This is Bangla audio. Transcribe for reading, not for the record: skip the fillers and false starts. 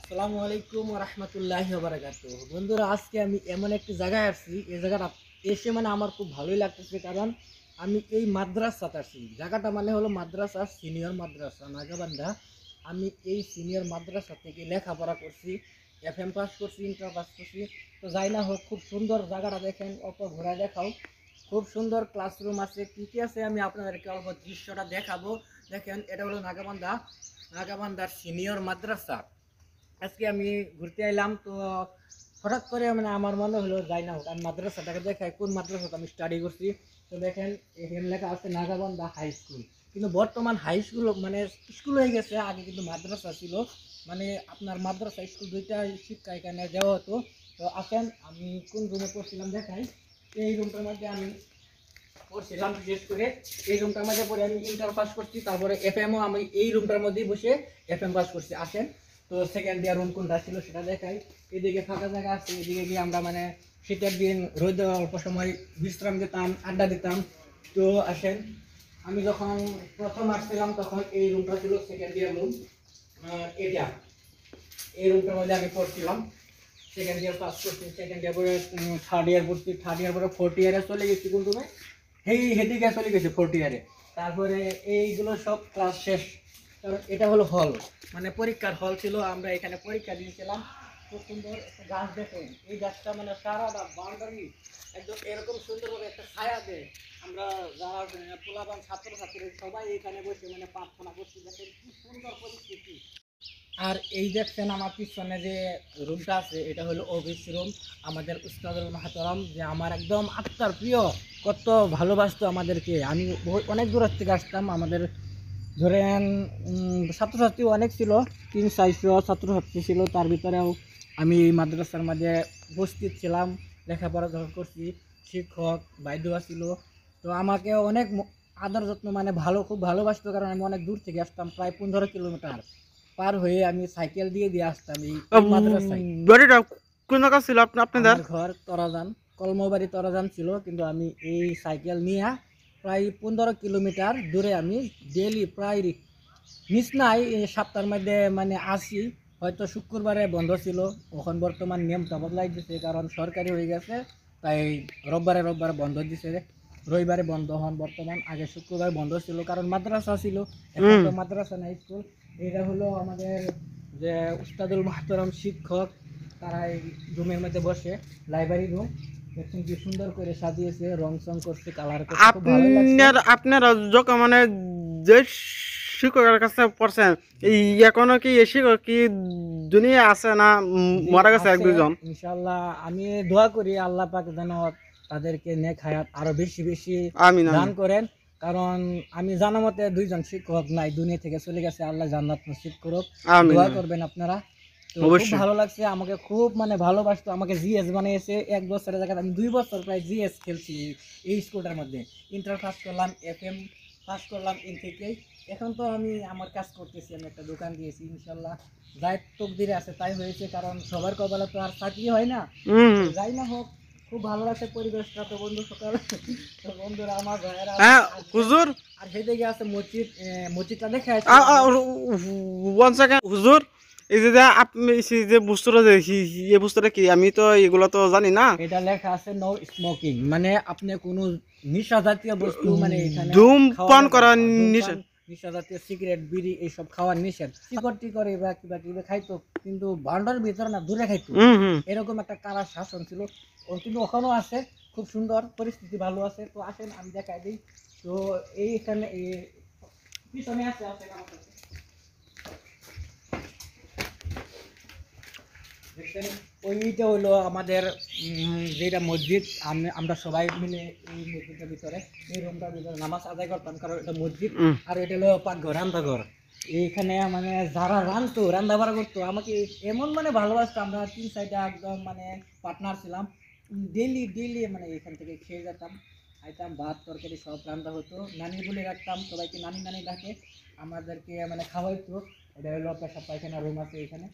আসসালামু আলাইকুম ওয়া রাহমাতুল্লাহি ওয়া বারাকাতুহু। বন্ধুরা, আজকে আমি এমন একটি জায়গায় আসছি, এই জায়গাটা এসে মানে আমার খুব ভালোই লাগতেছে। কারণ আমি এই মাদ্রাসাতে আসছি। জায়গাটা মানে হলো মাদ্রাসা, সিনিয়র মাদ্রাসা নাগাবান্ধা। আমি এই সিনিয়র মাদ্রাসা থেকে লেখাপড়া করছি, এফএম পাস করছি, ইন্টার পাস করছি। তো যাই না হোক, খুব সুন্দর জায়গাটা দেখেন, অত ঘোরা দেখাও। খুব সুন্দর ক্লাসরুম আছে, কী কী আছে আমি আপনাদেরকে অল্প দৃশ্যটা দেখাবো। দেখেন, এটা হলো নাগাবান্ধার সিনিয়র মাদ্রাসা। আজকে আমি ঘুরতে এলাম, তো হঠাৎ করে মানে আমার মনে হলো যাই না হোক আমি মাদ্রাসাটাকে দেখাই, কোন মাদ্রাসাতে আমি স্টাডি করছি। তো দেখেন, এখানে লেখা আছে নাগাবান্ধা হাই স্কুল। কিন্তু বর্তমান হাই স্কুল মানে স্কুল হয়ে গেছে, আগে কিন্তু মাদ্রাসা ছিল। মানে আপনার মাদ্রাসা স্কুল দুইটা শিক্ষা এখানে দেওয়া হতো। তো আসেন, আমি কোন রুমে পড়ছিলাম দেখাই। এই রুমটার মধ্যে আমি পড়ছিলাম, বিশেষ করে এই রুমটার মধ্যে পড়ে আমি ইন্টার পাস করছি, তারপরে এফএমও আমি এই রুমটার মধ্যেই বসে এফএম পাস করছি। আসেন, তো সেকেন্ড ইয়ার রুম কোনটা ছিল সেটা দেখাই। এদিকে ফাঁকা জায়গা আছে, এদিকে গিয়ে আমরা মানে শীতের দিন রোদ অল্প সময় বিশ্রাম দিতাম, আড্ডা দিতাম। তো আসেন, আমি যখন প্রথম আসছিলাম তখন এই রুমটা ছিল সেকেন্ড ইয়ার রুম। এটা এই রুমটার মধ্যে আমি পড়ছিলাম, সেকেন্ড ইয়ার পাস করছি, সেকেন্ড ইয়ার পরে থার্ড ইয়ার পড়ছি, থার্ড ইয়ার পরে ফোর্থ ইয়ারে চলে গেছি কোন রুমে, হেদিকে চলে গেছে ফোর্থ ইয়ারে। তারপরে এইগুলো সব ক্লাস শেষ। কারণ এটা হলো হল, মানে পরীক্ষার হল ছিল, আমরা এখানে পরীক্ষা দিয়েছিলাম। খুব সুন্দর একটা গাছ দেখেন, এই গাছটা মানে সারাটা বাউন্ডারি একদম এরকম সুন্দরভাবে একটা ছায়া দেয়। আমরা যারা পোলাপান ছাত্রছাত্রী সবাই এখানে বসে মানে প্রার্থনা করছি, দেখেন কি সুন্দর পরিস্থিতি। আর এই দেখছেন আমার পিছনে যে রুমটা আছে, এটা হলো অফিস রুম। আমাদের উস্তাদুল মাহতারাম, যে আমার একদম আত্মার প্রিয়, কত ভালোবাসতো আমাদেরকে। আমি অনেক দূর থেকে আসতাম, আমাদের ধরেন ছাত্রছাত্রী অনেক ছিল, 300-400 ছাত্রছাত্রী ছিল। তার ভিতরেও আমি এই মাদ্রাসার মাঝে উপস্থিত ছিলাম, লেখাপড়া যখন করছি। শিক্ষক বাইদুয়া ছিল, তো আমাকে অনেক আদর যত্ন মানে খুব ভালোবাসতো। কারণ আমি অনেক দূর থেকে আসতাম, প্রায় 15 কিলোমিটার পার হয়ে আমি সাইকেল দিয়ে দিয়ে আসতাম এই মাদ্রাসায়। বাড়িটা কোন জায়গা ছিল আপনাদের? আমার ঘর তরাজান, কলমবাড়ি তরাজান ছিল, কিন্তু আমি এই সাইকেল নিয়ে প্রায় 15 কিলোমিটার দূরে আমি ডেলি প্রায় মিস নাই সপ্তাহের মধ্যে মানে আসি। হয়তো শুক্রবারে বন্ধ ছিল, এখন বর্তমান নিয়মটা বদলাই দিছে, কারণ সরকারি হয়ে গেছে। তাই রোববারে বন্ধ দিছে, রবিবারে বন্ধ হন বর্তমান। আগে শুক্রবার বন্ধ ছিল, কারণ মাদ্রাসা ছিল, এখন তো মাদ্রাসা না, স্কুল। এটা হলো আমাদের যে উস্তাদুল মাহতারাম শিক্ষক, তারা এই রুমের মধ্যে বসে, লাইব্রেরি রুম দেখুন কি সুন্দর করে সাজিয়েছে, রং চং করছে, কালার করছে, খুব ভালো লাগছে। আপনারা যখন মানে যে শিক্ষকের কাছে পড়ছেন, এই এখনো কি এই শিক্ষক কি দুনিয়া আছে না মারা গেছে এক দুজন? ইনশাআল্লাহ আমি দোয়া করি আল্লাহ পাক যেন তাদেরকে নেক হায়াত আরো বেশি বেশি আমিন দান আমিন করেন। কারণ আমি জানা মতে দুইজন শিক্ষক নাই, দুনিয়া থেকে চলে গেছে, আল্লাহ জান্নাত নসিব করুক। আমিন দোয়া আমিন। করবেন আপনারা। তো খুব অবশ্যই। ভালো লাগছে, আমাকে খুব মানে ভালোবাসতো, আমাকে জিএস বানিয়েছে। 1 বছরের জায়গায় আমি 2 বছর প্রায় জিএস খেলছি এই স্কুলটার মধ্যে। ইন্টার পাস করলাম, এফএম পাস করলাম এন থেকেই। এখন তো আমি আমার কাজ করতেছি, আমি একটা দোকান দিয়েছি, ইনশাল্লাহ যাই তকদিরে আছে তাই হয়েছে। কারণ সবার কপালে তো আর চাকরি হয় না। যাই না হোক, খুব ভালো লাগছে পরিবেশটা। তো বন্ধু সকাল, তো বন্ধুরা আমার ভাইয়েরা হ্যাঁ আসবে। হুজুর, আর সেদিকে আছে মসজিদ, মসজিদটা দেখে আসি। ওয়ান সেকেন্ড হুজুর, এই যে আপনি যে বুস্তরা যে এই বুস্তরা কি, আমি তো এগুলো তো জানি না। এটা লেখা আছে নো স্মোকিং, মানে আপনি কোনো নিশা জাতীয় বস্তু মানে এখানে খাওয়া ধূমপান যাবে করা না। ধূমপান, নিষেধ। নিশা জাতীয় সিগারেট বিড়ি এইসব খাওয়া নিষেধ। শিকড় করে বা কিবা কিবা খাইতো, কিন্তু বান্ডার ভিতরে না, দূরে খাইতো। হুম। এরকম একটা কারা শাসন ছিল। ও কিন্তু ওখানেও আছে, খুব সুন্দর পরিস্থিতি, ভালো আছে। তো আসেন আমি দেখাই দিই। তো এইখানে পিছনে আছে আছে আমার কাছে। দেখছেন, ওইটা হলো আমাদের যেটা মসজিদ। আমরা সবাই মিলে এই মসজিদের ভিতরে, এই রুমটার ভিতরে নামাজ আদায় করতাম, কারণ এটা মসজিদ। আর এটা হলো পাকঘর, রান্নাঘর। এইখানে মানে যারা রান্না বাড়া করতো, আমাকে এমন মানে ভালোবাসতো। আমরা 3 সাইডে একদম মানে পার্টনার ছিলাম। ডেলি ডেলি মানে এখান থেকে খেয়ে যেতাম, খাইতাম, ভাত তরকারি সব রান্না হতো। নানি বলে রাখতাম, সবাইকে নানি নানি ডাকে, আমাদেরকে মানে খাওয়াইতো। এটা হলো পেশাব পায়খানা রুম আছে এখানে।